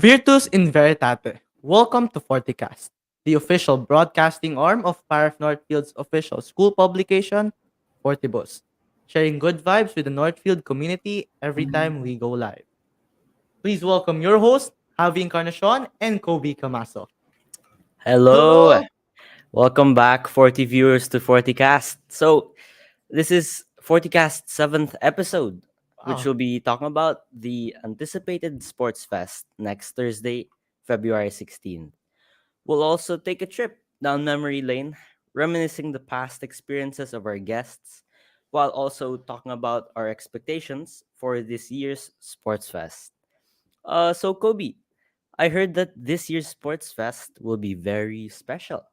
Virtus in Veritate. Welcome to Fortikast, the official broadcasting arm of Parif Northfield's official school publication, Fortibus, sharing good vibes with the Northfield community every time we go live. Please welcome your host, Javi Encarnacion and Kobe Camaso. Hello, Hello! welcome back, 40 viewers to Fortikast. So, this is Fortikast's seventh episode, which Wow. will be talking about the anticipated Sports Fest next Thursday, February 16th. We'll also take a trip down memory lane, reminiscing the past experiences of our guests, while also talking about our expectations for this year's Sports Fest. So Kobe, I heard that this year's Sports Fest will be very special.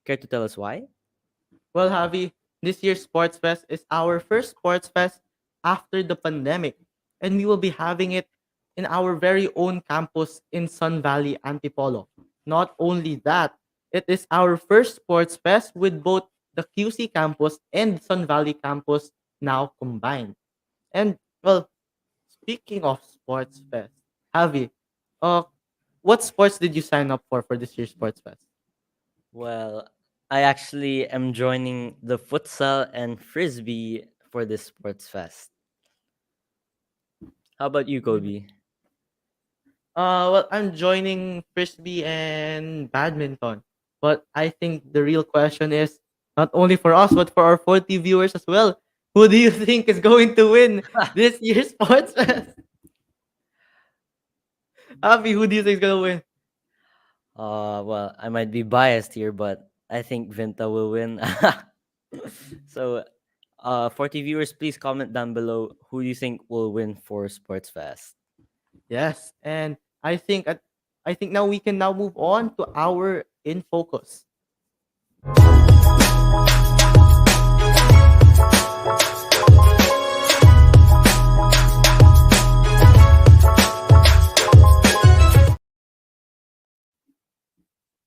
Care to tell us why? Well, Javi, this year's Sports Fest is our first Sports Fest after the pandemic, and we will be having it in our very own campus in Sun Valley, Antipolo. Not only that, it is our first Sports Fest with both the QC campus and Sun Valley campus now combined. And, well, speaking of Sports Fest, Javi, uh, what sports did you sign up for this year's Sports Fest? Well, I actually am joining the futsal and frisbee for this sports fest. How about you, Kobe? Well, I'm joining frisbee and badminton. But I think the real question is not only for us, but for our 40 viewers as well. Who do you think is going to win this year's Sports Fest? Avi, who do you think is going to win? Well, I might be biased here, but I think Vinta will win. So, 40 viewers, please comment down below who you think will win for Sports Fest. Yes, and I think now we can now move on to our in focus.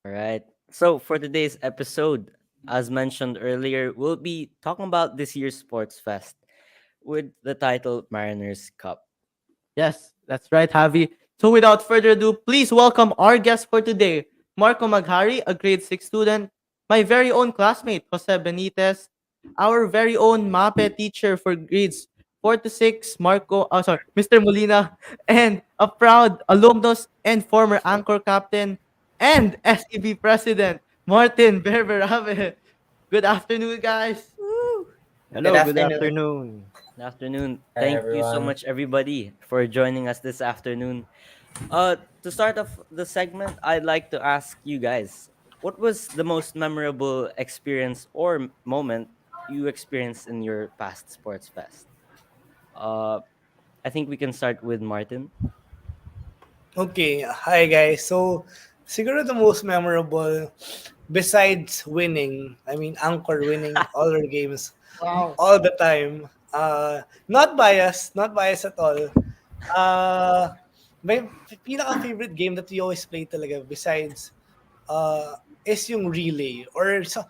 All right. So, for today's episode, as mentioned earlier, we'll be talking about this year's Sports Fest with the title Mariners Cup. Yes, that's right, Javi. So without further ado, please welcome our guest for today, Marco Maghari, a grade 6 student, my very own classmate, Jose Benitez, our very own MAPE teacher for grades 4 to 6, Mr. Molina, and a proud alumnus and former anchor captain and SEB president, Martin Berberabe. Good afternoon, guys. Woo! Good Hello, good afternoon. afternoon. Good afternoon. Hi, Thank you so everyone. much, everybody, for joining us this afternoon. To start off the segment, I'd like to ask you guys, what was the most memorable experience or moment you experienced in your past sports fest? Uh, I think we can start with Martin. Okay, hi guys. So, siguro the most memorable, besides winning, I mean, Anchor winning all our games Wow. all the time. Not biased at all. Uh, my pinaka-favorite game that we always play talaga, besides, is yung relay. Or so,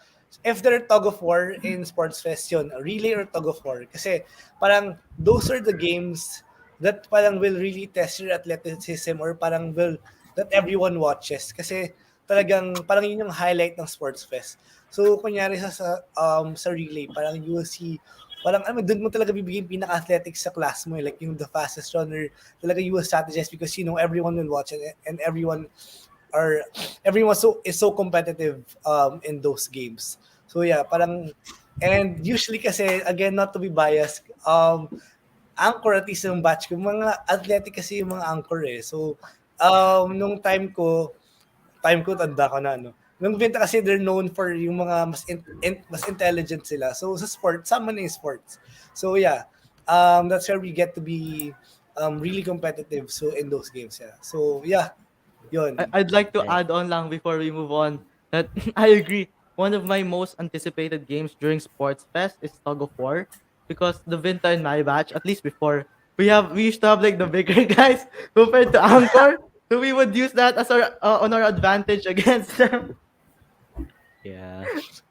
if there are tug of war in Sports Fest yun, relay or tug of war. Kasi parang those are the games that parang will really test your athleticism or parang will that everyone watches. Kasi talagang parang yun yung highlight ng Sports Fest. So kunyari sa relay, parang you will see parang doon mo talaga bibigyan yung pinaka-athletic sa class mo, like yung the fastest runner, talaga you will strategize because you know everyone will watch it and or everyone is so competitive in those games. So yeah, parang and usually kasi again not to be biased, anchor at least yung batch ko, mga athletic kasi yung mga anchor eh. So nung time ko tanda ko na no. Nung Vinta kasi they're known for yung mga mas intelligent sila. So sa sports, sama na yung sports. So yeah, that's where we get to be really competitive so in those games. Yeah. So yeah, yun. I'd like to Right. add on lang before we move on that I agree. One of my most anticipated games during Sports Fest is Tug of War because the Vinta in my batch, at least before, we used to have like the bigger guys compared to Angkor, so we would use that as our on our advantage against them. Yeah.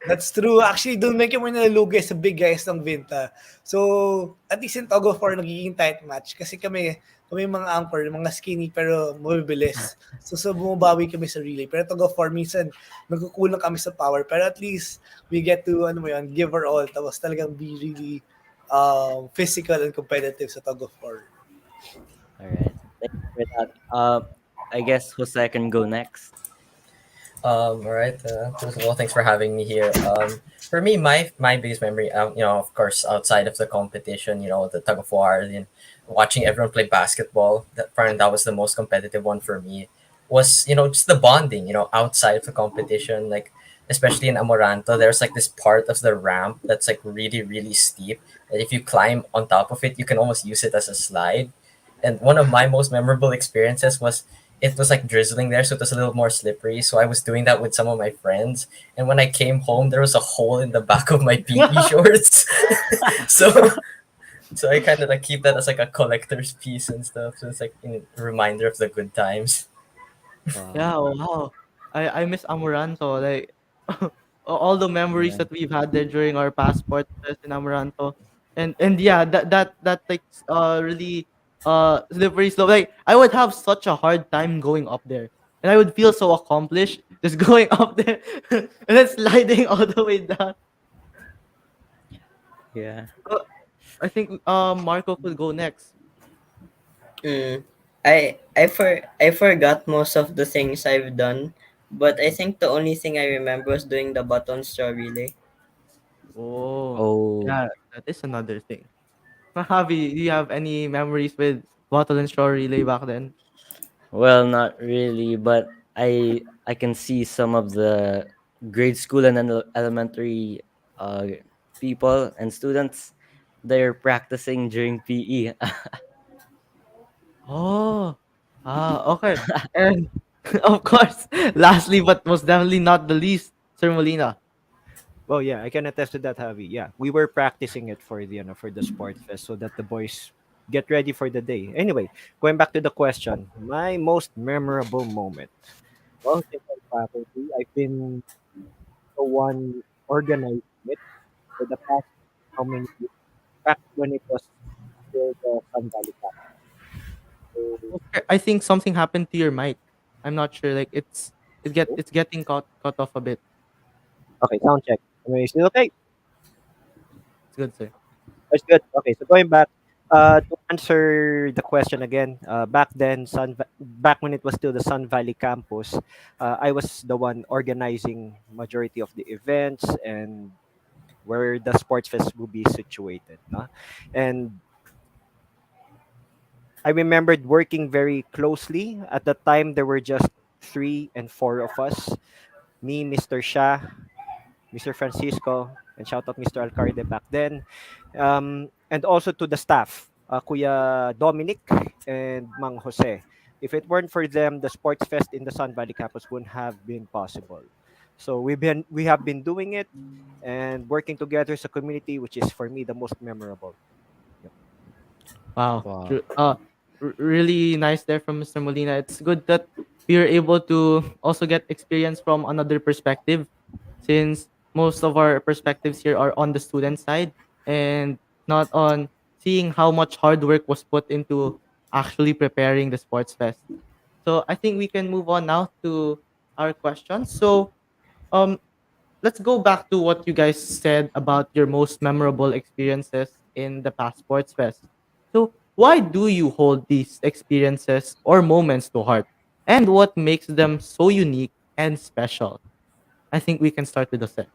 That's true. Actually, doon medyo may nalugi sa big guys ng Vinta. So, at least in Tug of War, nagiging tight match. Kasi kami mga anchor, mga skinny pero mabibilis. So bumabawi kami sa relay. Pero Tug of War, minsan, nagkukulang kami sa power. Pero at least, we get to, ano mo yun, give our all. Tapos talagang be really physical and competitive sa Tug of War. All right. Thank you for that. I guess Jose can go next. All right. First of all, thanks for having me here. For me, my biggest memory, of course, outside of the competition, the tug of war, and watching everyone play basketball. That was the most competitive one for me. Was just the bonding. Outside of the competition, like especially in Amoranto, there's like this part of the ramp that's like really really steep. And if you climb on top of it, you can almost use it as a slide. And one of my most memorable experiences was it was like drizzling there, so it was a little more slippery. So I was doing that with some of my friends, and when I came home, there was a hole in the back of my PE shorts. so so I kind of like keep that as like a collector's piece and stuff. So it's like a reminder of the good times. Wow. Yeah, wow. I miss Amoranto. Like all the memories Yeah. that we've had there during our passport test in Amoranto. And yeah, that like really slippery slope. Like I would have such a hard time going up there. And I would feel so accomplished just going up there and then sliding all the way down. Yeah. Uh, I think Marco could go next. Mm. I forgot most of the things I've done, but I think the only thing I remember was doing the button straw relay. Oh, Oh, yeah, that is another thing. Javi, do you have any memories with bottle and straw relay back then? well, not really, but I can see some of the grade school and elementary people and students they're practicing during PE. Oh, okay. And of course, lastly but most definitely not the least, Sir Molina. Well, yeah, I can attest to that, Javi. Yeah, we were practicing it for the for the sports fest so that the boys get ready for the day. Anyway, going back to the question, my most memorable moment. Well, since I'm faculty, I've been the one organizing it for the past how many years? Back when it was still the Sun Valley Cup. So, Okay, I think something happened to your mic. I'm not sure. Like it's getting cut off a bit. okay, sound check. Am I still okay? It's good, sir. That's good. Okay, so going back, to answer the question again, back then, back when it was still the Sun Valley campus, I was the one organizing majority of the events and where the sports fest will be situated. No? And I remembered working very closely. At the time, there were just three and four of us. Me, Mr. Shah, Mr. Francisco, and shout out Mr. Alcarde back then. And also to the staff, Kuya Dominic and Mang Jose. If it weren't for them, the Sports Fest in the Sun Valley campus wouldn't have been possible. So we have been doing it and working together as a community, which is for me the most memorable. Yep. Wow. wow. Really nice there from Mr. Molina. It's good that we are able to also get experience from another perspective, since most of our perspectives here are on the student side and not on seeing how much hard work was put into actually preparing the sports fest. So I think we can move on now to our questions. So um let's go back to what you guys said about your most memorable experiences in the past sports fest. So, why do you hold these experiences or moments to heart? And what makes them so unique and special? I think we can start with the set.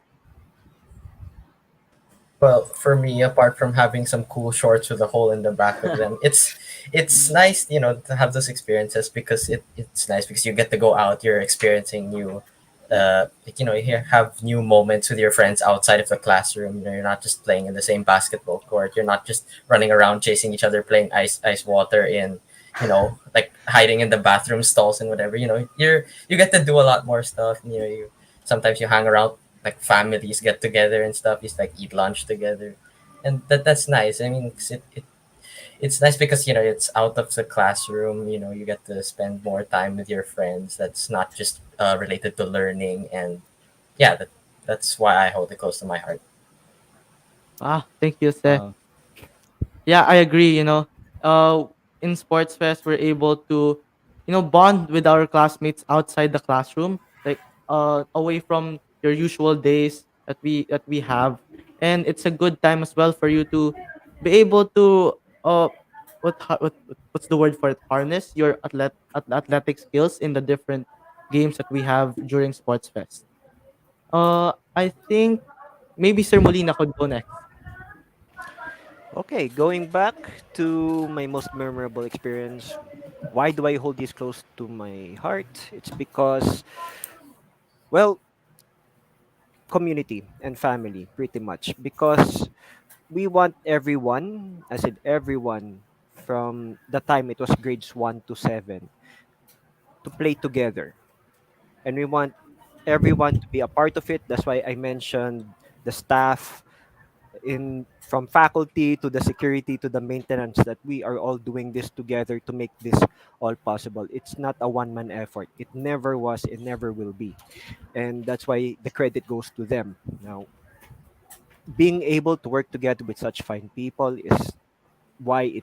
Well, for me, apart from having some cool shorts with a hole in the back of them, it's nice, to have those experiences because it's nice because you get to go out, you're experiencing new, you have new moments with your friends outside of the classroom. You're not just playing in the same basketball court. You're not just running around chasing each other, playing ice water in, like hiding in the bathroom stalls and whatever. You get to do a lot more stuff. You sometimes you hang around like families get together and stuff. Just like eat lunch together, and that's nice. I mean, it's nice because it's out of the classroom. You get to spend more time with your friends. That's not just related to learning, and yeah, that's why I hold it close to my heart. Ah, thank you, Seth. Wow. Yeah, I agree. In Sports Fest, we're able to, bond with our classmates outside the classroom, like away from your usual days that we have, and it's a good time as well for you to be able to what's the word for it? Harness your athletic skills in the different games that we have during Sports Fest. I think maybe Sir Molina could go next. Okay, going back to my most memorable experience, why do I hold this close to my heart? It's because, well, community and family, pretty much. Because we want everyone, I said everyone, from the time it was grades 1 to 7, to play together. And we want everyone to be a part of it. That's why I mentioned the staff, in from faculty to the security to the maintenance, that we are all doing this together to make this all possible. It's not a one man effort. It never was, it never will be. And that's why the credit goes to them. Now, being able to work together with such fine people is why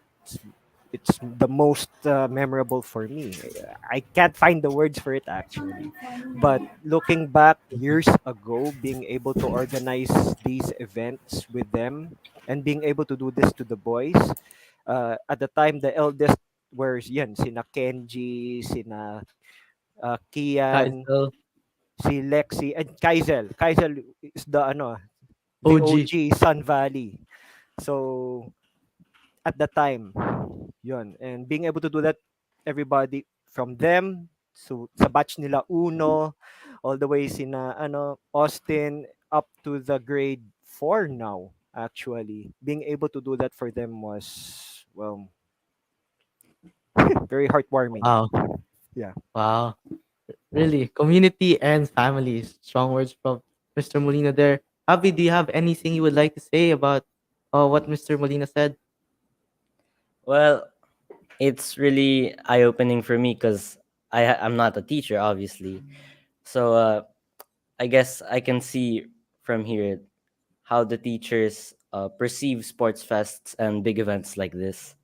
it's the most memorable for me. I can't find the words for it actually, but looking back years ago, being able to organize these events with them and being able to do this to the boys, at the time the eldest were yan sina Kenji, sina Guys, Kian, si Lexi, and Kaizel. Kaizel is the the OG. OG Sun Valley. So at the time, yun. And being able to do that, everybody from them, so sa batch nila Uno, all the way sina Austin up to the grade 4 now, actually. Being able to do that for them was, well, very heartwarming. Wow. Yeah. Wow. Really, community and families. Strong words from Mr. Molina there. Avi, do you have anything you would like to say about what Mr. Molina said? Well, it's really eye opening for me because I'm not a teacher, obviously. So I guess I can see from here how the teachers perceive sports fests and big events like this.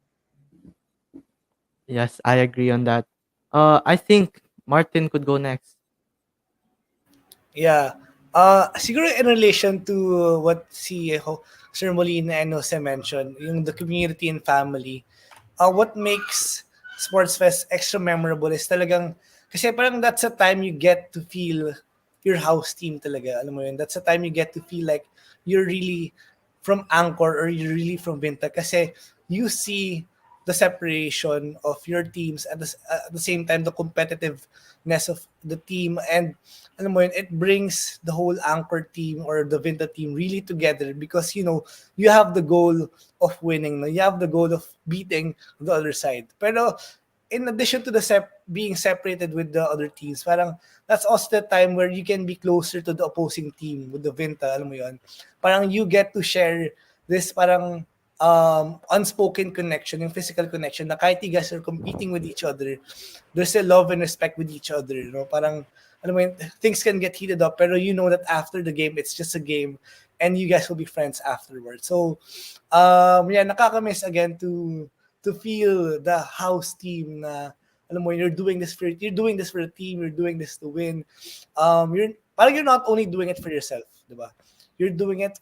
Yes, I agree on that. I think Martin could go next. Yeah. Siguro in relation to what Sir Molina and Jose mentioned, yung the community and family, what makes Sports Fest extra memorable is talagang, kasi parang that's a time you get to feel your house team talaga. Alam mo yun? That's a time you get to feel like you're really from Angkor or you're really from Vinta kasi you see the separation of your teams at the same time the competitiveness of the team, and alam mo yun, it brings the whole Anchor team or the Vinta team really together because you have the goal of winning, no? You have the goal of beating the other side. Pero in addition to the being separated with the other teams, parang that's also the time where you can be closer to the opposing team with the Vinta, alam mo yun. Parang you get to share this parang unspoken connection, yung physical connection na kahit you guys are competing with each other, there's a love and respect with each other, Parang, alam mo yun, things can get heated up, pero you know that after the game, it's just a game, and you guys will be friends afterwards. So, yeah, nakakamiss again to feel the house team na, alam mo, you're doing this for the team, you're doing this to win. You're not only doing it for yourself, di ba? You're doing it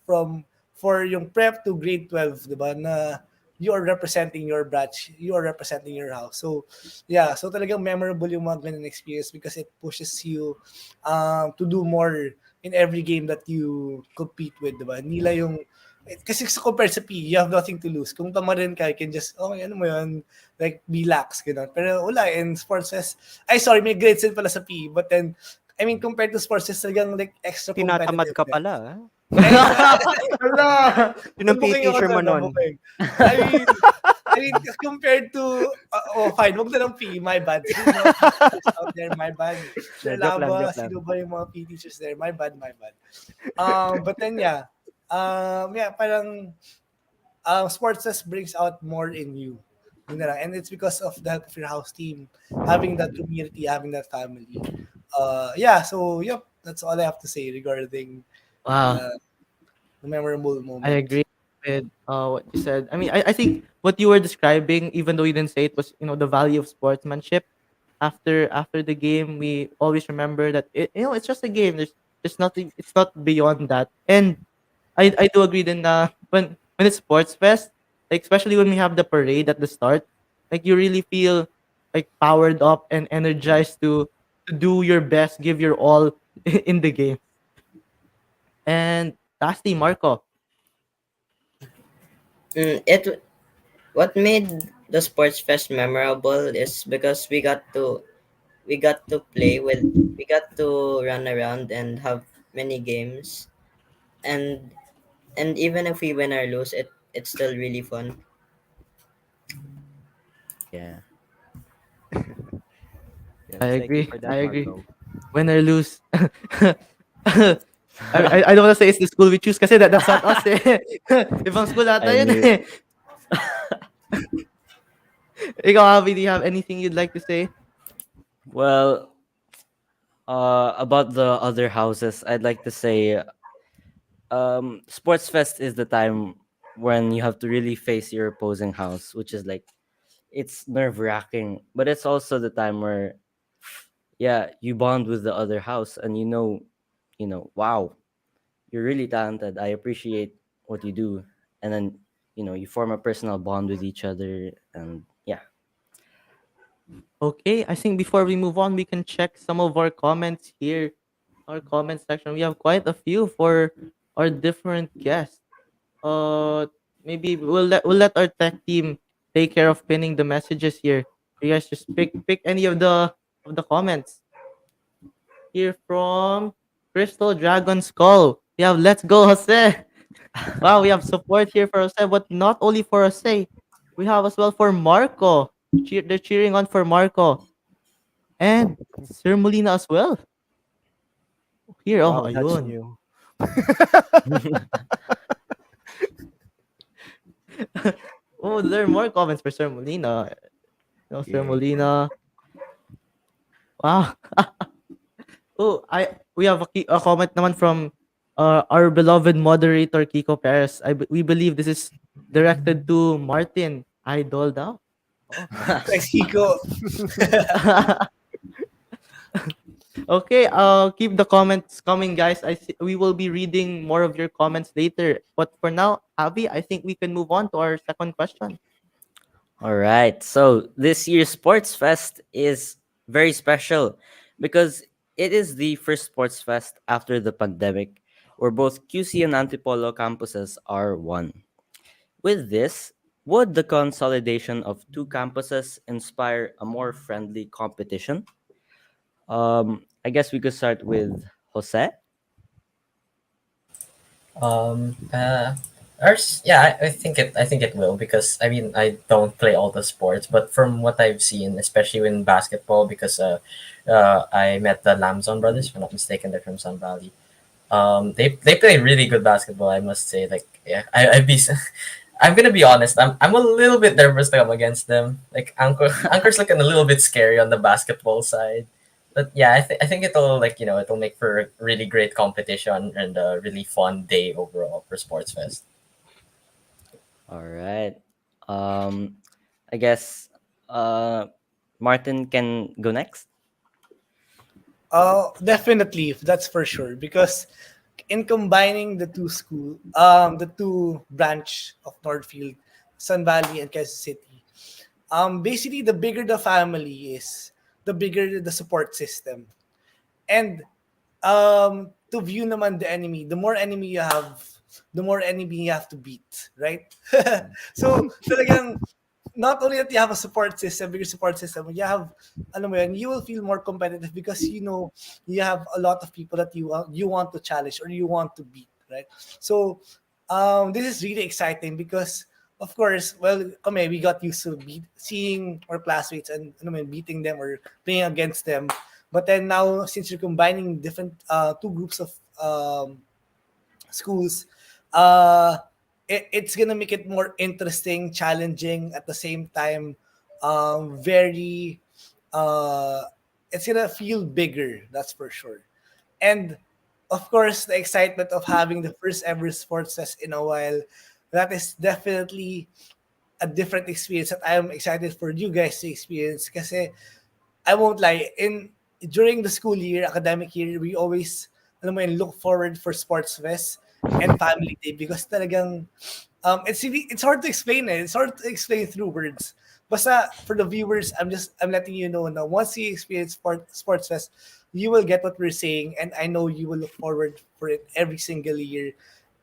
for yung prep to grade 12, di ba? Na you are representing your batch, you are representing your house. So, yeah, so talagang memorable yung mga ganun experience because it pushes you to do more in every game that you compete with, di ba? Nila yung kasi sa compared sa P, you have nothing to lose. Kung tamarin ka, you can just, okay, ano mo yun, like, be lax, gano'n. Pero wala, in sports fest, may grades din pala sa P, but then, I mean, compared to sports fest, talagang like extra Tinatamad ka competitiveness. pala. Ay, wala! Yun ang Booking PE ako teacher mo doon, nun. booking. I mean, compared to, fine, wag na lang P, my bad. Sino mga PE teachers out there, my bad. Sir Joke lang, Lava, joke lang. sino ba yung mga PE teachers there, my bad, my bad. But then, yeah, parang, sports just brings out more in you. Yun na lang. And it's because of the help of your house team, having that community, having that family. Yeah, so, yep, that's all I have to say regarding Wow. uh, the memorable I moment. agree with what you said. I mean, I think what you were describing, even though you didn't say it, was the value of sportsmanship. After the game, we always remember that it's just a game. There's nothing. It's not beyond that. And I do agree. Then when it's sports fest, like especially when we have the parade at the start, like you really feel like powered up and energized to do your best, give your all in the game. And lastly, Marco. It what made the sports fest memorable is because we got to play with we got to run around and have many games, and even if we win or lose, it's still really fun. Yeah. Yes, I thank you agree. for that, I agree. Marco. Win or lose. I don't wanna say it's the school we choose kasi that's not us, eh. Ibang school ata I yun, knew. eh. Ikaw, Avi, do you have anything you'd like to say? Well, about the other houses, I'd like to say, Sports Fest is the time when you have to really face your opposing house, which is like it's nerve wracking, but it's also the time where, yeah, you bond with the other house, and wow, you're really talented. I appreciate what you do, and then you form a personal bond with each other, and yeah. Okay, I think before we move on, we can check some of our comments here. Our comment section. We have quite a few for our different guests. Uh, Maybe we'll let our tech team take care of pinning the messages here. You guys just pick any of the comments here from Crystal Dragon Skull. We have let's go Jose. Wow, we have support here for Jose, but not only for Jose. We have as well for Marco. They're cheering on for Marco and Sir Molina as well. Here, oh, Wow, that's ayun. new. Oh, there are more comments for Sir Molina. Sir Yeah. Molina. Wow. Oh, we have a comment naman from our beloved moderator Kiko Perez. We believe this is directed to Martin Idol daw. Oh, nice. Thanks, Kiko. Okay, keep the comments coming, guys. We will be reading more of your comments later. But for now, Avi, I think we can move on to our second question. All right. So this year's Sports Fest is very special because it is the first Sports Fest after the pandemic where both QC and Antipolo campuses are one. With this, would the consolidation of two campuses inspire a more friendly competition? I guess we could start with Jose. Um, uh, ours, yeah, I think it will because I mean I don't play all the sports, but from what I've seen, especially in basketball, because I met the Lamzon brothers, if I'm not mistaken, they're from Sun Valley. They play really good basketball, I must say. Like, yeah, I'd be. I'm gonna be honest. I'm a little bit nervous to come against them. Like Anchor's looking a little bit scary on the basketball side, but yeah, I think it'll it'll make for a really great competition and a really fun day overall for Sports Fest. All right. Um, I guess uh, Martin can go next. Definitely, that's for sure. Because in combining the two branch of Northfield, Sun Valley and Quezon City, basically the bigger the family is, the bigger the support system. And to view naman the enemy, the more enemy you have, the more enemy you have to beat, right? So talagang not only that you have a support system, bigger support system, you have, alam mo yun, you will feel more competitive because you have a lot of people that you want to challenge or you want to beat, right? So this is really exciting because of course, well, kami, we got used to seeing our classmates and beating them or playing against them. But then now, since you're combining different two groups of schools, uh, it's gonna make it more interesting, challenging at the same time. Very, uh, it's gonna feel bigger. That's for sure. And of course, the excitement of having the first ever sports fest in a while. That is definitely a different experience that I am excited for you guys to experience. Kasi I won't lie, in during the school year, academic year, we always alam mo yun, look forward for sports fest and family day because talagang it's hard to explain it. It's hard to explain through words. Basta for the viewers, I'm letting you know now once you experience sports fest, you will get what we're saying, and I know you will look forward for it every single year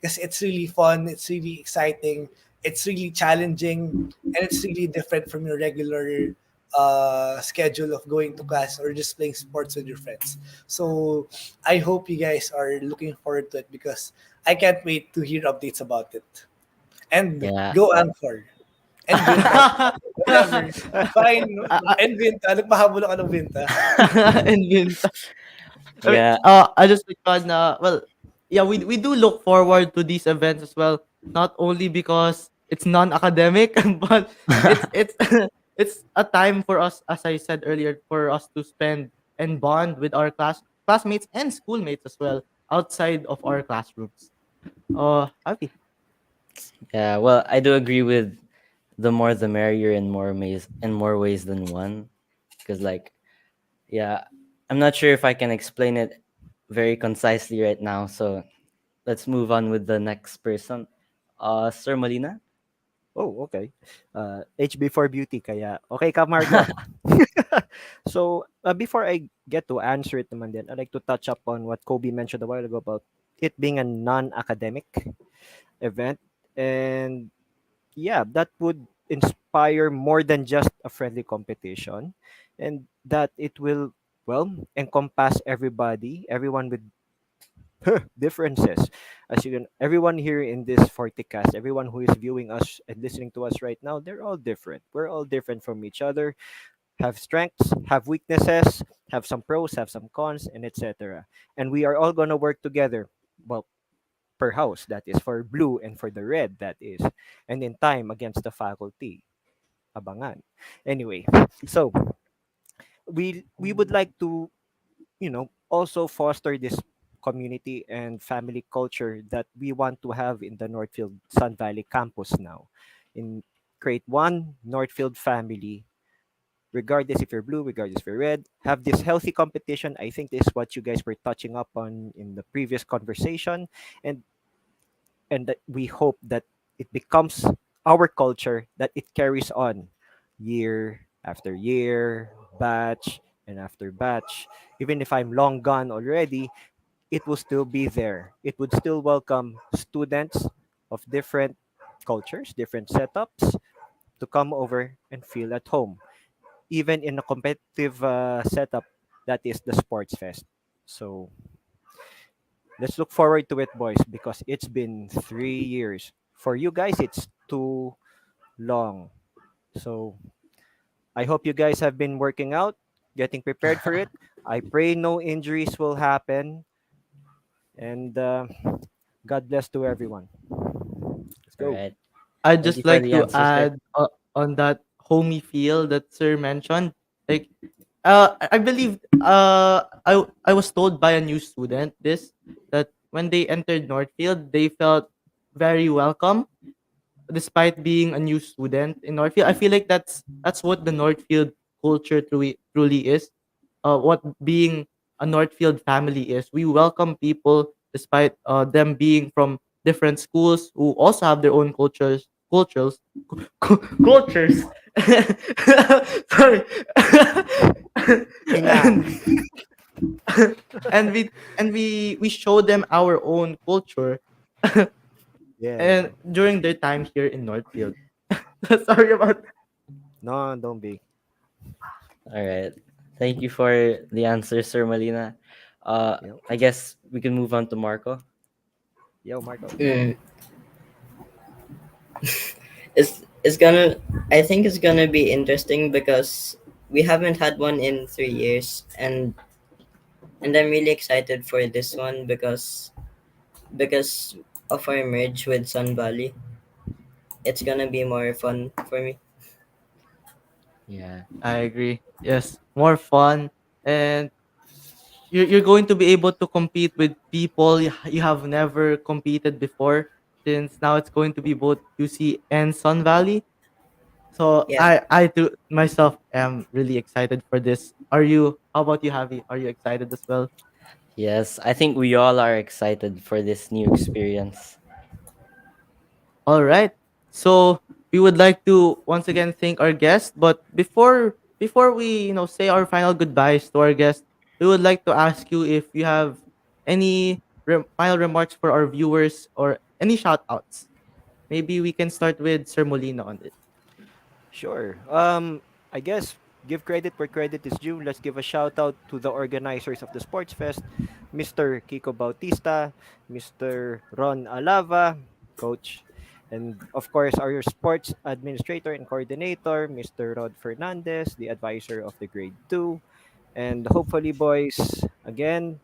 because it's really fun, it's really exciting, it's really challenging, and it's really different from your regular schedule of going to class or just playing sports with your friends. So I hope you guys are looking forward to it because I can't wait to hear updates about it. And Yeah. go Anchor. And Vinta. Whatever. Fine. And Vinta. Nagpahabol ako ng Vinta. And yun, I mean, Yeah. I just recalled na, well, yeah, we do look forward to these events as well. Not only because it's non-academic, but it's it's a time for us, as I said earlier, for us to spend and bond with our classmates and schoolmates as well outside of our classrooms. Avi. Yeah, well, I do agree with the more the merrier in more ways than one. Because like, yeah, I'm not sure if I can explain it very concisely right now. So let's move on with the next person. Sir Molina. Oh, okay. H before beauty, kaya okay ka, Marco. So, before I get to answer it naman din, I'd like to touch up on what Kobe mentioned a while ago about it being a non-academic event. And yeah, that would inspire more than just a friendly competition, and that it will, well, encompass everybody, everyone with differences. As you can, everyone here in this Fortikast, everyone who is viewing us and listening to us right now, they're all different. We're all different from each other, have strengths, have weaknesses, have some pros, have some cons, and etc. And we are all gonna work together. Well, per house, that is for blue, and for the red, that is, and in time against the faculty. Abangan. Anyway, so we would like to, also foster this community and family culture that we want to have in the Northfield Sun Valley campus now. In create one Northfield family, regardless if you're blue, regardless if you're red, have this healthy competition. I think this is what you guys were touching up on in the previous conversation, and that we hope that it becomes our culture, that it carries on year after year, batch and after batch. Even if I'm long gone already, it will still be there. It would still welcome students of different cultures, different setups, to come over and feel at home, even in a competitive setup that is the Sports Fest. So let's look forward to it, boys, because it's been 3 years. For you guys, it's too long. So I hope you guys have been working out, getting prepared for it. I pray no injuries will happen, and God bless to everyone. Let's All go. right. I'd Thank you just for like the to answer, sir. add on that homey feel that Sir mentioned. Like, I believe I was told by a new student this, that when they entered Northfield, they felt very welcome despite being a new student in Northfield. I feel like that's what the Northfield culture truly is. What being a Northfield family is. We welcome people despite them being from different schools who also have their own cultures. Sorry. Hinga. and and we show them our own culture Yeah. and during their time here in Northfield. Sorry about that. No, don't be. All right. Thank you for the answer, Sir Molina. Yo, I guess we can move on to Marco. yo, Marco. Mm, it's gonna. I think it's gonna be interesting because we haven't had one in 3 years, and I'm really excited for this one because of our merge with Sun Valley. It's gonna be more fun for me. Yeah. I agree. Yes, more fun, and you're going to be able to compete with people you have never competed before, since now it's going to be both UC and Sun Valley. So Yeah, I too myself am really excited for this. Are you? How about you, Javi? Are you excited as well? Yes, I think we all are excited for this new experience. All right. So we would like to once again thank our guest, but before we say our final goodbyes to our guest, we would like to ask you if you have any final remarks for our viewers or any shout outs. Maybe we can start with Sir Molina on this. Sure. I guess give credit where credit is due. Let's give a shout out to the organizers of the Sports Fest, Mr. Kiko Bautista, Mr. Ron Alava, coach, and of course our sports administrator and coordinator, Mr. Rod Fernandez, the advisor of the grade 2. And hopefully, boys, again,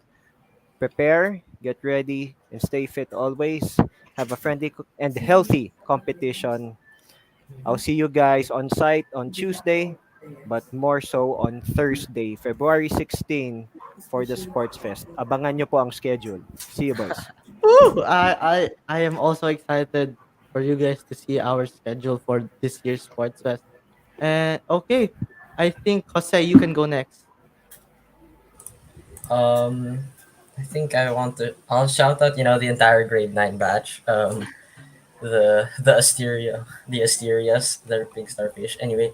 prepare, get ready, and stay fit always. Have a friendly and healthy competition. I'll see you guys on site on Tuesday, but more so on Thursday, February 16 for the Sports Fest. Abangan nyo po ang schedule. See you, boys. Woo! I am also excited for you guys to see our schedule for this year's Sports Fest. And okay, I think Jose, you can go next. Um, I think I'll shout out, the entire grade 9 batch. The Asterias, the pink starfish. Anyway,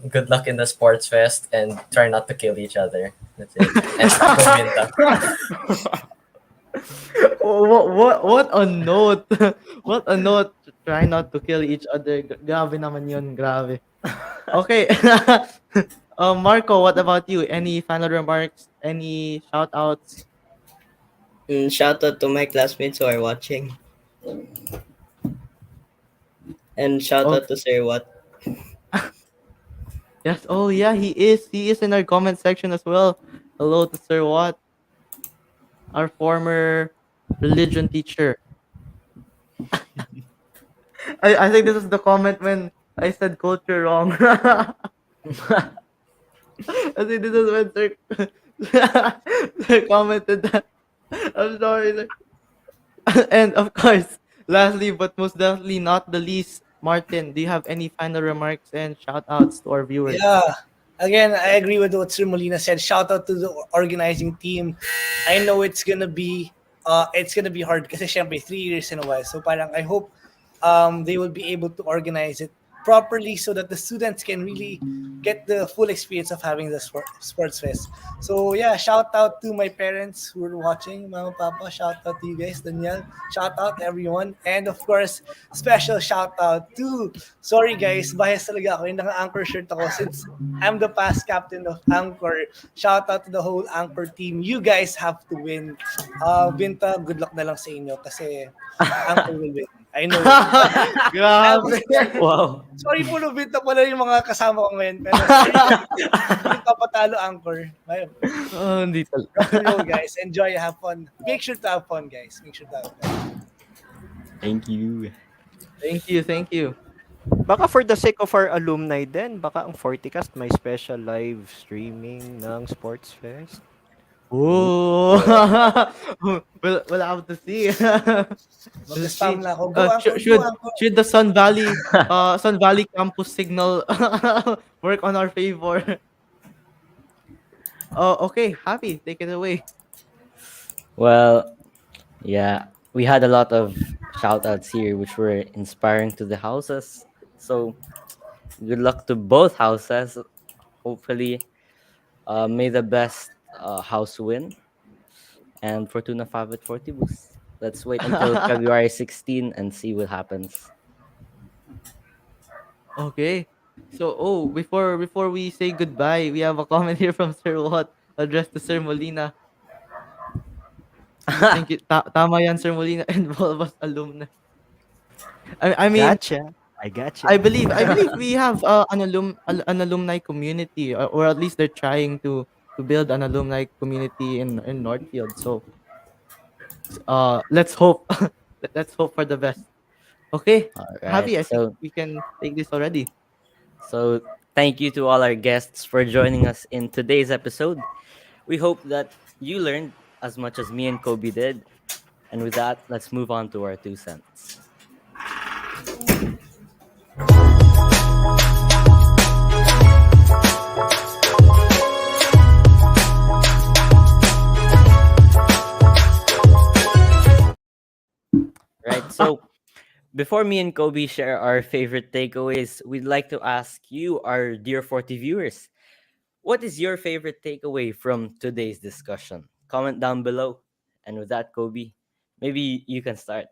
good luck in the sports fest and try not to kill each other. That's it. And stop Govinda. What a note. What a note. Try not to kill each other. Grabe naman yun. Grabe. Okay. Marco, what about you? Any final remarks? Any shout outs? shout out to my classmates who are watching, and shout Oh, out to Sir What. yes. Oh, yeah, he is. He is in our comment section as well. Hello to Sir Watt, our former religion teacher. I think this is the comment when I said culture wrong. I think this is when Sir commented that. I'm sorry, sir. And of course, lastly but most definitely not the least, Martin, do you have any final remarks and shout outs to our viewers? Yeah. Again, I agree with what Sir Molina said. Shout out to the organizing team. I know it's gonna be hard kasi syempre 3 years in a while. So parang I hope they will be able to organize it properly so that the students can really get the full experience of having the sports fest. So yeah, shout out to my parents who are watching, Mama, Papa. Shout out to you guys, Daniel. Shout out everyone, and of course, special shout out to. Sorry guys, bias talaga ako. Yung naka-anchor shirt ako since I'm the past captain of Anchor. Shout out to the whole Anchor team. You guys have to win. Binta, good luck na lang sa inyo kasi Anchor will win. I know. Grabe. Wow. Sorry po, Binta pala yung mga kasama ko ngayon. Pero sorry, yung papatalo Anchor. Oh, hindi tal- Rock and roll, guys. Enjoy, have fun. Make sure to have fun, guys. Make sure to have fun. Thank you. Thank you, thank you. Baka for the sake of our alumni din, baka ang Fortikast may special live streaming ng Sports Fest. Oh, we'll have to see. Mag-spam na ako. Go, Uh, Anchor, should, go, Anchor. should the Sun Valley campus signal work on our favor? Oh, okay, happy. Take it away. Well, yeah, we had a lot of shout outs here, which were inspiring to the houses. So, good luck to both houses. Hopefully, may the best house win. And Fortuna Favet Fortibus. Let's wait until February 16 and see what happens. Okay. So, before we say goodbye, we have a comment here from Sir Watt addressed to Sir Molina. Thank you. Tama yan, Sir Molina, and Volvas alumni. I mean, Gotcha. I gotcha. I believe we have an alumni community, or at least they're trying to build an alumni community in Northfield. So, let's hope let's hope for the best. Okay, All right. Javi, I think So, we can take this already. thank you to all our guests for joining us in today's episode. We hope that You learned as much as me and Kobe did. And with that, let's move on to our 2 cents. Right. So before me and Kobe share our favorite takeaways, we'd like to ask you, our dear 40 viewers, what is your favorite takeaway from today's discussion? Comment down below. And with that, Kobe, maybe you can start.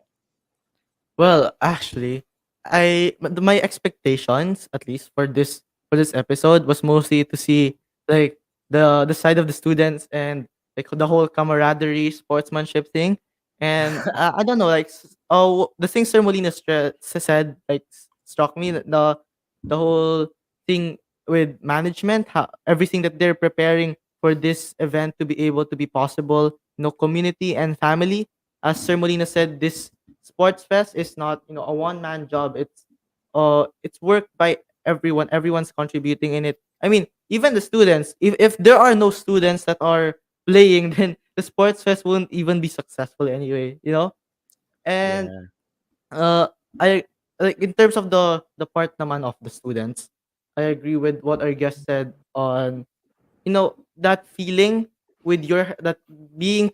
Well, actually, my expectations, at least for this episode, was mostly to see like the side of the students and like the whole camaraderie, sportsmanship thing. And I don't know, like the thing Sir Molina said like struck me, the whole thing with management, how everything that they're preparing for this event to be able to be possible, community and family. As Sir Molina said, this Sports Fest is not, a one man job. It's work by everyone. Everyone's contributing in it. I mean, even the students. If there are no students that are playing, then the Sports Fest won't even be successful anyway. And Yeah. uh, I like in terms of the part naman of the students. I agree with what our guest said on, that feeling with your that being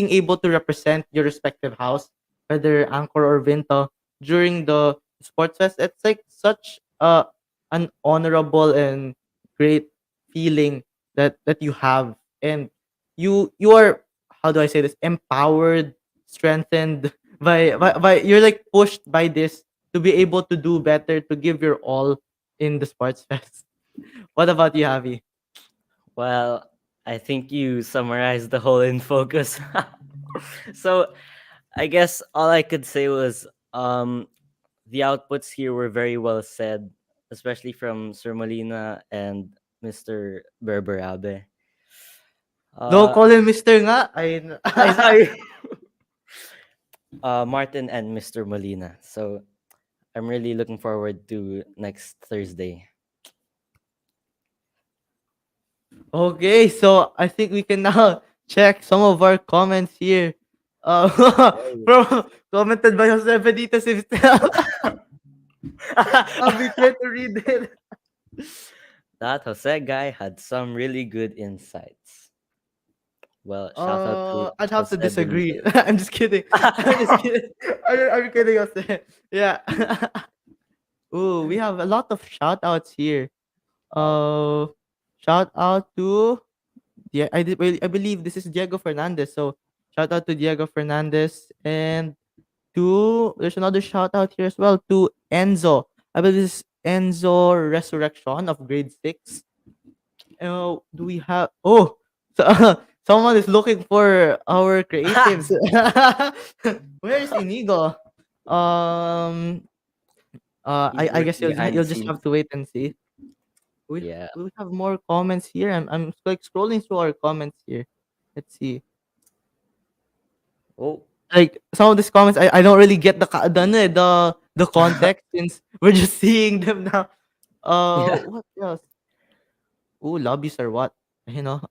able to represent your respective house, whether Anchor or Vinta, during the sports fest. It's like such an honorable and great feeling that you have, and you are, how do I say this, empowered, strengthened by you're like pushed by this to be able to do better, to give your all in the sports fest. What about you, Javi? Well, I think you summarized the whole in focus. So I guess all I could say was the outputs here were very well said, especially from Sir Molina and Mr. Berberabe. Don't Uh call him Mister nga. I sorry. Martin and Mr. Molina. So I'm really looking forward to next Thursday. Okay, so I think we can now check some of our comments here. Uh, Oh. from commented by Jose Benitez himself. I'll be trying to read it. That Jose guy had some really good insights. Well, shout out to I'd have to Jose disagree. Benitez. I'm just kidding. I'm just kidding. I'm kidding, Jose. Yeah. Ooh, we have a lot of shout outs here. Wow. Uh, Shout out to, yeah, I believe this is Diego Fernandez. So shout out to Diego Fernandez, and to, there's another shout out here as well to Enzo. I believe this is Enzo Resurrection of grade 6. Do we have, oh, so, someone is looking for our creatives. Where is Inigo? Um He's I guess working behind the you'll just scenes. have to wait and see. Yeah. We have more comments here. I'm like scrolling through our comments here. Let's see. Oh, Like some of these comments, I don't really get the context, since we're just seeing them now. yeah. What else? Ooh, lobbies or what? You know,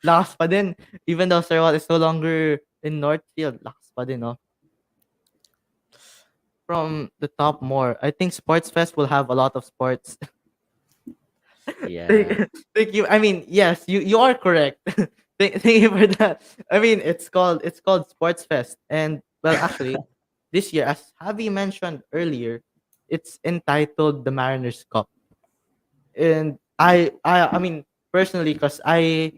lakas pa din. Even though Sir Watt is no longer in Northfield, lakas pa din, no? From the top more, I think Sports Fest will have a lot of sports. Yeah. Thank you. I mean, yes, you are correct. Thank you for that. I mean, it's called Sports Fest, and well, actually, this year, as Javi mentioned earlier, it's entitled the Mariners Cup, and I mean personally, because I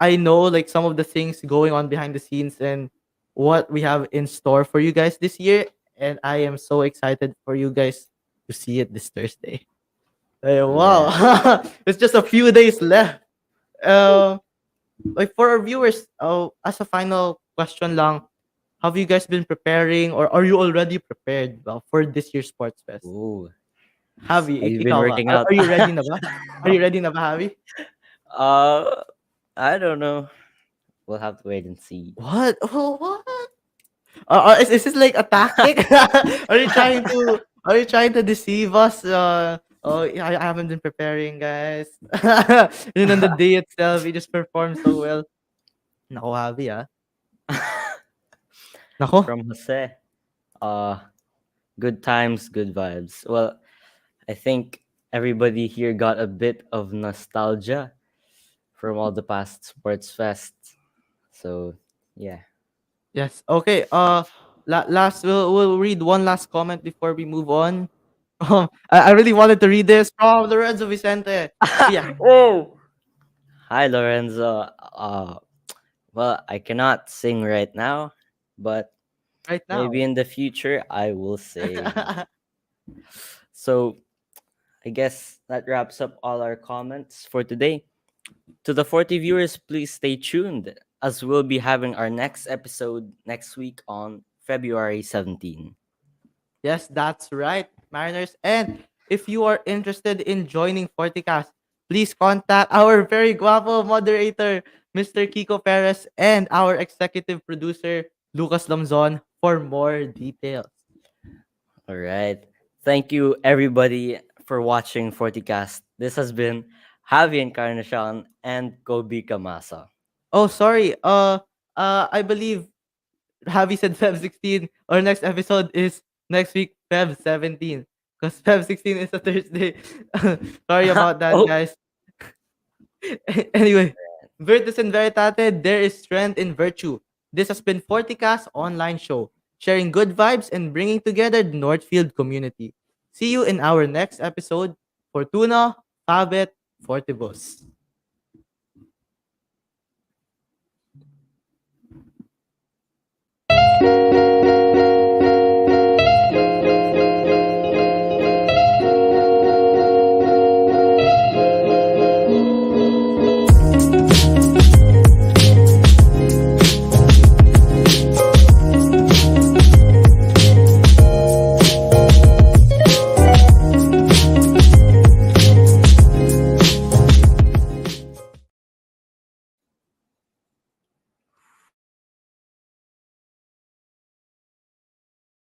know like some of the things going on behind the scenes and what we have in store for you guys this year, and I am so excited for you guys to see it this Thursday. Yeah. Wow, it's just a few days left. Uh, like for our viewers, as a final question lang, have you guys been preparing, or are you already prepared, for this year's Sports Fest? Ooh. Javi, Have you been ikaw ba? working Are, out? are you ready na ba? Are you ready na ba, Javi? uh, I don't know. We'll have to wait and see. What? Oh, what? Is this like a tactic? Are you trying to deceive us? Oh, yeah, I haven't been preparing, guys. And then on the day itself, he just performed so well. Nako, Javi, ah. Nako. From Jose. Uh, good times, good vibes. Well, I think everybody here got a bit of nostalgia from all the past sports fests. So, yeah. Yes. Okay. Last, we'll read one last comment before we move on. I really wanted to read this from Lorenzo Vicente. Yeah, Oh! Hi, Lorenzo. Well, I cannot sing right now, but right maybe now. in the future I will sing. So, I guess that wraps up all our comments for today. To the 40 viewers, please stay tuned as we'll be having our next episode next week on February 17. Yes, that's right, Mariners. And if you are interested in joining Fortikast, please contact our very guapo moderator, Mr. Kiko Perez, and our executive producer, Lucas Lamzon, for more details. All right. Thank you, everybody, for watching Forticast. This has been Javi Encarnacion and Kobe Kamasa. Oh, sorry. I believe Javi said Feb 16. Our next episode is next week, Feb 17. Because Feb 16 is a Thursday. Sorry about that, Oh, guys. Anyway, Virtus and Veritate, there is strength in virtue. This has been Forticast online show, sharing good vibes and bringing together the Northfield community. See you in our next episode. Fortuna, Fabet, Fortibus.